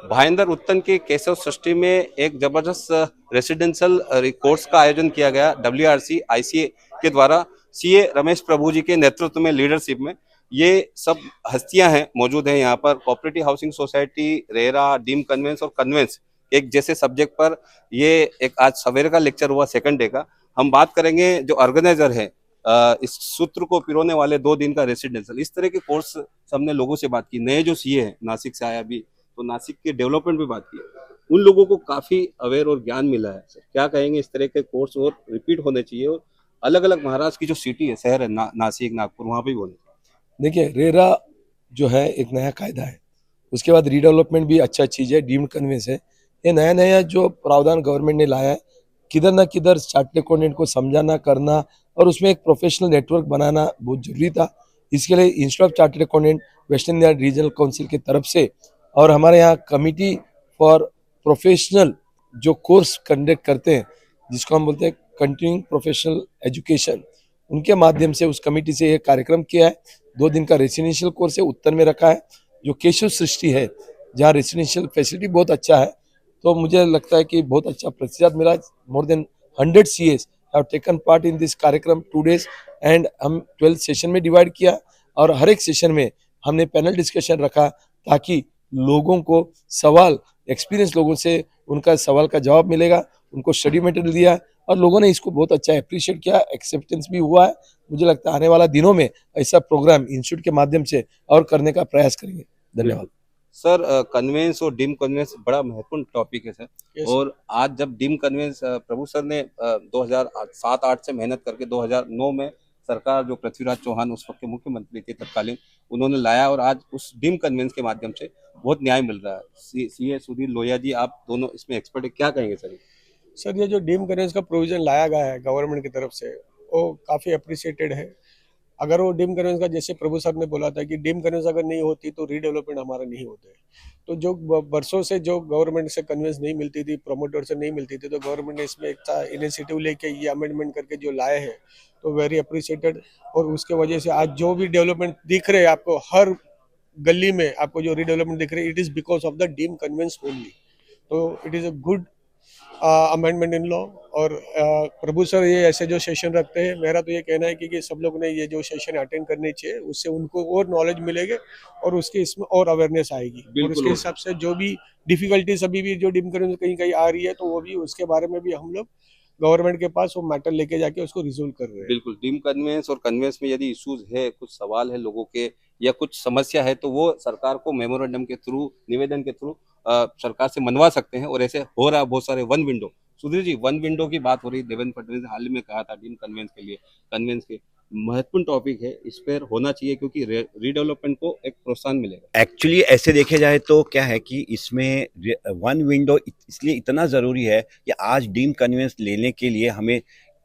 भाईंदर उत्तन के केशव सृष्टि में एक जबरदस्त रेसिडेंशियल कोर्स का आयोजन किया गया डब्ल्यूआरसी आईसीए के द्वारा। सीए रमेश प्रभु जी के नेतृत्व में लीडरशिप में ये सब हस्तियां हैं मौजूद हैं यहाँ पर। Cooperative housing society, RERA, deem conveyance और कन्वेंस एक जैसे सब्जेक्ट पर ये एक आज सवेरे का लेक्चर हुआ, सेकंड डे का। हम बात करेंगे जो ऑर्गेनाइजर है इस सूत्र को पिरोने वाले 2 दिन का रेसिडेंशियल इस तरह के कोर्स। हमने लोगों से बात की, नए जो सीए हैं नासिक से आया भी, तो नासिक के डेवलपमेंट पे बात की। उन लोगों को काफी अवेयर और ज्ञान मिला है। सर क्या कहेंगे, इस तरह के कोर्स और रिपीट होने चाहिए और अलग अलग महाराष्ट्र की जो सिटी है, शहर है नासिक, नागपुर, वहां पे भी होने चाहिए। देखिए, रेरा जो है एक नया कायदा है, उसके बाद रीडेवलपमेंट भी अच्छा चीज़ है, डीम्ड कन्वेंस है। ये नया नया जो प्रावधान गवर्नमेंट ने लाया है, किधर ना किधर चार्टर्ड अकाउंटेंट को समझाना करना और उसमें एक प्रोफेशनल नेटवर्क बनाना बहुत जरूरी था। इसके लिए institute of chartered accountant western India regional council की तरफ से और हमारे यहाँ कमिटी फॉर प्रोफेशनल जो कोर्स कंडक्ट करते हैं, जिसको हम बोलते हैं कंटिन्यूइंग प्रोफेशनल एजुकेशन, उनके माध्यम से उस कमेटी से ये कार्यक्रम किया है। 2 दिन का रेसिडेंशियल कोर्स है, उत्तर में रखा है, जो केशव सृष्टि है, जहाँ रेसिडेंशियल फैसिलिटी बहुत अच्छा है। तो मुझे लगता है कि बहुत अच्छा प्रतिशत मिला। More than 100 CS have taken part in this कार्यक्रम 2 days एंड हम 12 सेशन में डिवाइड किया और हर एक सेशन में हमने पैनल डिस्कशन रखा ताकि लोगों को सवाल, एक्सपीरियंस लोगों से उनका सवाल का जवाब मिलेगा। उनको स्टडी मटेरियल दिया और लोगों ने इसको बहुत अच्छा अप्रिशिएट किया, एक्सेप्टेंस भी हुआ है। मुझे लगता है आने वाला दिनों में ऐसा प्रोग्राम इंस्टीट्यूट के माध्यम से और करने का प्रयास करेंगे। धन्यवाद। बिल्कुल सर। कन्वेंस और डीम कन्वेंस बड़ा महत्वपूर्ण टॉपिक है सर। Yes. और आज जब डीम कन्वेंस प्रभु सर ने 2007-8 से मेहनत करके 2009 में सरकार, जो पृथ्वीराज चौहान उस वक्त के मुख्यमंत्री थे तत्कालीन, उन्होंने लाया और आज उस डीम कन्वेंस के माध्यम से बहुत न्याय मिल रहा है। सीए सुधीर लोहिया जी, आप दोनों इसमें एक्सपर्ट है, क्या कहेंगे सर? सर, ये जो डीम कन्वेंस का प्रोविजन लाया गया है गवर्नमेंट की तरफ से, वो काफ़ी अप्रिसिएटेड है। अगर वो डीम कन्वेंस का, जैसे प्रभु सर ने बोला था कि डीम कन्वेंस अगर नहीं होती तो रीडेवलपमेंट हमारा नहीं होते। तो जो बरसों से जो गवर्नमेंट से कन्वेंस नहीं मिलती थी, प्रोमोटर से नहीं मिलती थी, तो गवर्नमेंट ने इसमें एक इनिशिएटिव लेके ये अमेंडमेंट करके जो लाए हैं, तो वेरी अप्रिसिएटेड। और उसके वजह से आज जो भी डेवलपमेंट दिख रहे हैं आपको, हर गली में आपको जो रीडेवलपमेंट दिख रही है, it is because of the deem conveyance only. तो it is a good amendment in law. और प्रभु सर ये ऐसे जो सेशन रखते हैं, मेरा तो ये कहना है कि सब लोग ने ये जो सेशन अटेंड करनी चाहिए, उससे उनको और नॉलेज मिलेगी और उसके इसमें और अवेयरनेस आएगी। और उसके हिसाब से जो भी डिफिकल्टीज अभी भी जो डिम कहीं कहीं आ रही है, तो वो भी उसके बारे में भी हम लोग गवर्नमेंट के पास वो मैटर लेके जाके उसको रिजोल्व कर रहे हैं। बिल्कुल, डीम कन्वेंस और कन्वेंस में यदि इश्यूज है, कुछ सवाल है लोगों के या कुछ समस्या है, तो वो सरकार को मेमोरेंडम के थ्रू, निवेदन के थ्रू सरकार से मनवा सकते हैं। और ऐसे हो रहा है बहुत सारे one window. Sudhir ji, one window की बात हो रही, देवेंद्र फडणवीस ने हाल ही में कहा था डीम कन्वेंस के लिए, कन्वेंस के महत्वपूर्ण टॉपिक है, इस पर होना चाहिए क्योंकि रीडेवलपमेंट को एक प्रोत्साहन मिलेगा। एक्चुअली ऐसे देखे जाए तो क्या है कि इसमें वन विंडो इसलिए इतना ज़रूरी है कि आज डीम कन्वेंस लेने के लिए हमें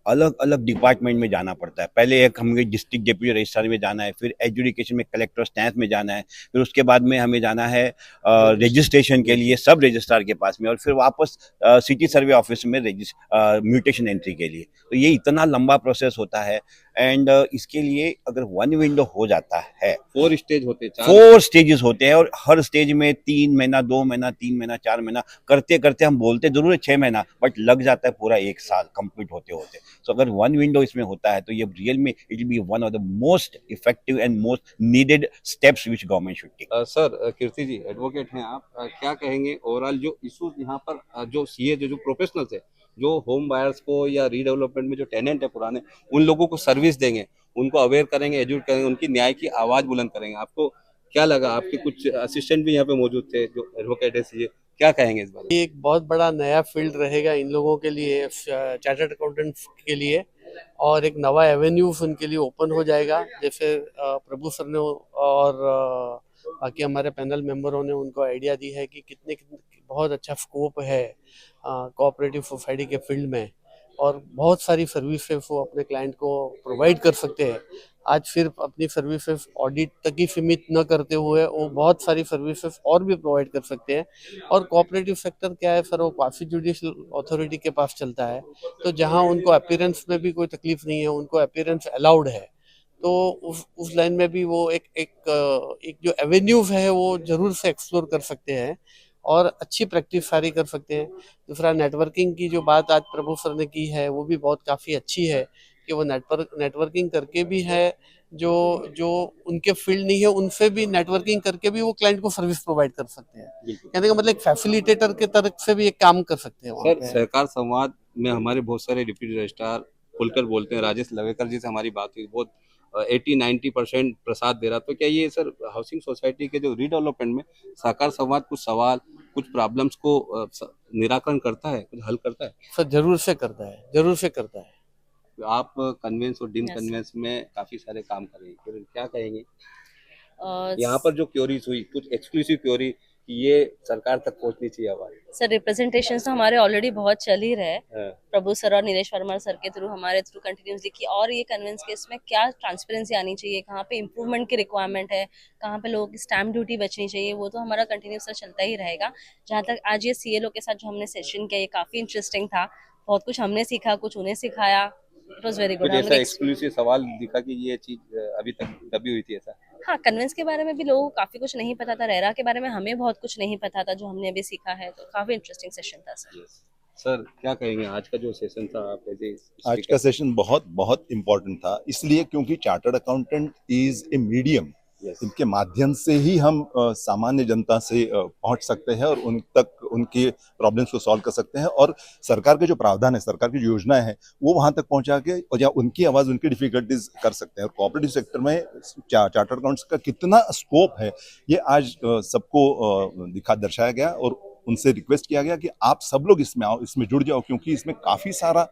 अलग अलग डिपार्टमेंट में जाना पड़ता है। पहले एक हमें डिस्ट्रिक्ट डेप्यूटी रजिस्ट्रार में जाना है, फिर एजुकेशन में कलेक्टर स्टैंप में जाना है, फिर उसके बाद में हमें जाना है रजिस्ट्रेशन के लिए सब रजिस्ट्रार के पास में, और फिर वापस सिटी सर्वे ऑफिस में म्यूटेशन एंट्री के लिए। तो ये इतना लंबा प्रोसेस होता है। एंड इसके लिए अगर वन विंडो हो जाता है, 4 स्टेज होते हैं, 4 स्टेजेस होते हैं, और हर स्टेज में 3 महीना, 2 महीना, 3 महीना, 4 महीना करते करते, हम बोलते जरूर है 6 महीना, बट लग जाता है पूरा 1 साल कंप्लीट होते होते। सो अगर वन विंडो इसमें होता है तो ये रियल में it will be one of the most effective and most needed steps which government should take. Sir, Kirti ji advocate हैं आप, क्या कहेंगे ओवरऑल जो इश्यूज यहाँ पर जो सीए जो प्रोफेशनल्स है, जो होम बायर्स को या रीडेवलपमेंट में जो टेनेंट है पुराने, उन लोगों को सर्विस देंगे, उनको अवेयर करेंगे, एजुकेट करेंगे, उनकी न्याय की आवाज बुलंद करेंगे। आपको क्या लगा? आपके कुछ असिस्टेंट भी यहाँ पे मौजूद थे जो एडवोकेट है सीए, क्या कहेंगे इस बारे में? ये एक बहुत बड़ा नया फील्ड रहेगा इन लोगों के लिए, चार्टर्ड अकाउंटेंट के लिए, और एक नवा एवेन्यू उनके लिए ओपन हो जाएगा। जैसे प्रभु सर ने और बाकी हमारे पैनल मेंबरों ने उनको आइडिया दी है कि कितने बहुत अच्छा स्कोप है कोऑपरेटिव सोसाइटी के फील्ड में, और बहुत सारी सर्विसेज वो अपने क्लाइंट को प्रोवाइड कर सकते हैं। आज सिर्फ अपनी सर्विसेज ऑडिट तक ही सीमित न करते हुए वो बहुत सारी सर्विसेज और भी प्रोवाइड कर सकते हैं। और कोऑपरेटिव सेक्टर क्या है सर, वो क्वासी जुडिशियल अथॉरिटी के पास चलता है, तो जहां उनको अपीयरेंस में भी कोई तकलीफ नहीं है, उनको अपीयरेंस अलाउड है, तो उस लाइन में भी वो एक जो एवेन्यू है वो जरूर से एक्सप्लोर कर सकते हैं। और अच्छी प्रैक्टिस सारी कर सकते हैं। दूसरा, नेटवर्किंग की जो बात आज प्रभु सर ने की है वो भी बहुत काफ़ी अच्छी है कि वो नेटवर्किंग करके भी है, जो जो उनके फील्ड नहीं है उनसे भी नेटवर्किंग करके भी वो क्लाइंट को सर्विस प्रोवाइड कर सकते हैं। बिल्कुल कहने का मतलब एक फैसिलिटेटर के तरफ से भी एक काम कर सकते हैं वहाँ सर, पे। सहकार संवाद में हमारे बहुत सारे डिप्टी रजिस्ट्रार खुलकर बोलते हैं। राजेश लवेकर जी से हमारी बात हुई, बहुत 80-90% प्रसाद दे रहा। तो क्या ये सर हाउसिंग सोसाइटी के जो रीडेवलपमेंट में सहकार संवाद कुछ सवाल, कुछ प्रॉब्लम्स को निराकरण करता है, कुछ हल करता है? सर जरूर से करता है, जरूर से करता है। आप कन्वेंस और डीम Yes. कन्वेंस में काफी सारे काम कर रहे हैं, फिर क्या कहेंगे अ, यहाँ पर जो क्योरीज हुई, कुछ एक्सक्लूसिव क्योरी ये सरकार तक पहुंचनी चाहिए आवाज? सर रिप्रेजेंटेशन तो हमारे ऑलरेडी बहुत चल ही रहे हैं हाँ, प्रभु सर और नीलेश वर्मा सर के थ्रू, हमारे थ्रू कंटिन्यूसली की, और ये कन्विंस के इसमें क्या ट्रांसपेरेंसी आनी चाहिए, कहाँ पे इम्प्रूवमेंट की रिक्वायरमेंट है, कहाँ पे लोगों की स्टैम्प ड्यूटी बचनी चाहिए, वो तो हमारा कंटिन्यूस चलता ही रहेगा। जहाँ तक आज ये सीएलओ के साथ जो हमने सेशन किया, ये काफी इंटरेस्टिंग था। बहुत कुछ हमने सीखा, कुछ उन्हें सिखाया। इट वॉज वेरी कुछ गुड। ऐसा एक्सक्लूसिव सवाल दिखा कि ये चीज अभी तक दबी हुई थी ऐसा? हाँ, कन्वेंस के बारे में भी लोगों को काफी कुछ नहीं पता था, रेरा के बारे में हमें बहुत कुछ नहीं पता था, जो हमने अभी सीखा है। तो काफी इंटरेस्टिंग सेशन था सर। Yes. सर क्या कहेंगे आज का जो सेशन था, आप एज आज का सेशन बहुत बहुत इम्पोर्टेंट था, इसलिए क्योंकि chartered accountant is a medium. Yes. इनके माध्यम से ही हम सामान्य जनता से पहुंच सकते हैं और उन तक उनके प्रॉब्लम्स को सॉल्व कर सकते हैं, और सरकार के जो प्रावधान है, सरकार की जो योजनाएं हैं, वो वहां तक पहुंचा के और या उनकी आवाज़, उनकी डिफिकल्टीज कर सकते हैं। और कोऑपरेटिव सेक्टर में चार्टर्ड अकाउंट्स का कितना स्कोप है, ये आज सबको दर्शाया गया और उनसे रिक्वेस्ट किया गया कि आप सब लोग इसमें आओ, इसमें जुड़ जाओ, क्योंकि इसमें काफ़ी सारा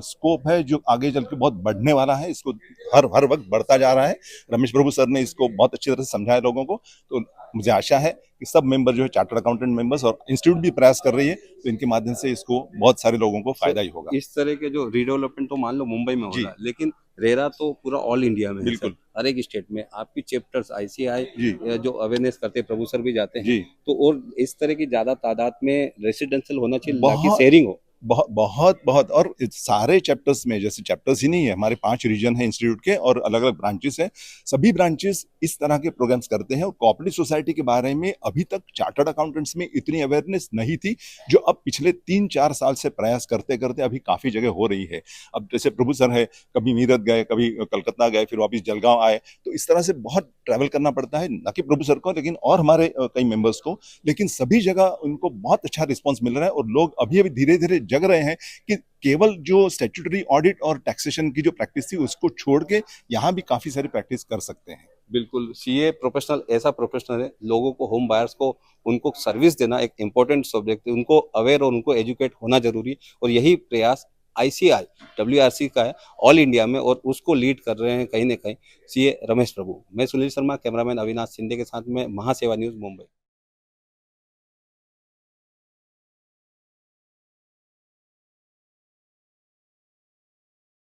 स्कोप है जो आगे चल के बहुत बढ़ने वाला है। इसको हर वक्त बढ़ता जा रहा है। रमेश प्रभु सर ने इसको बहुत अच्छी तरह से समझाया लोगों को, तो मुझे आशा है कि सब मेंबर जो है चार्टर्ड अकाउंटेंट मेंबर्स, और इंस्टीट्यूट भी प्रयास कर रही है, तो इनके माध्यम से इसको बहुत सारे लोगों को फायदा ही होगा। इस तरह के जो रीडेवलपमेंट तो मान लो मुंबई में हो जी। रहा है, लेकिन रेरा तो पूरा ऑल इंडिया में है बिल्कुल। सर, हर एक स्टेट में आपकी चैप्टर्स आईसीआई जी जो अवेयरनेस करते हैं, प्रभु सर भी जाते हैं, जी, तो और इस तरह की ज्यादा तादाद में रेसिडेंशियल होना चाहिए ताकि बहुत शेयरिंग हो। बहुत और सारे चैप्टर्स में, जैसे चैप्टर्स ही नहीं है, हमारे 5 रीजन है इंस्टीट्यूट के और अलग अलग ब्रांचेस हैं, सभी ब्रांचेस इस तरह के प्रोग्राम्स करते हैं। और कोऑपरेटिव सोसाइटी के बारे में अभी तक चार्टर्ड अकाउंटेंट्स में इतनी अवेयरनेस नहीं थी, जो अब पिछले 3-4 साल से प्रयास करते करते अभी काफ़ी जगह हो रही है। अब जैसे प्रभु सर है, कभी मीरत गए, कभी कलकत्ता गए, फिर वापस जलगांव आए, तो इस तरह से बहुत ट्रैवल करना पड़ता है, न कि प्रभु सर को लेकिन और हमारे कई मेंबर्स को, लेकिन सभी जगह उनको बहुत अच्छा रिस्पॉन्स मिल रहा है। और लोग अभी अभी धीरे धीरे जग रहे हैं कि केवल जो स्टैट्यूटरी ऑडिट और टैक्सेशन की जो प्रैक्टिस थी उसको छोड़ के यहाँ भी काफी सारी प्रैक्टिस कर सकते हैं। बिल्कुल, सीए प्रोफेशनल ऐसा प्रोफेशनल है, लोगों को, होम बायर्स को, उनको सर्विस देना एक इम्पोर्टेंट सब्जेक्ट है, उनको अवेयर और उनको एजुकेट होना जरूरी है। और यही प्रयास आईसीआई डब्ल्यूआरसी का है ऑल इंडिया में, और उसको लीड कर रहे हैं कहीं ना कहीं सीए रमेश प्रभु। मैं सुनील शर्मा, कैमरामैन अविनाश शिंदे के साथ में, महासेवा न्यूज़, मुंबई।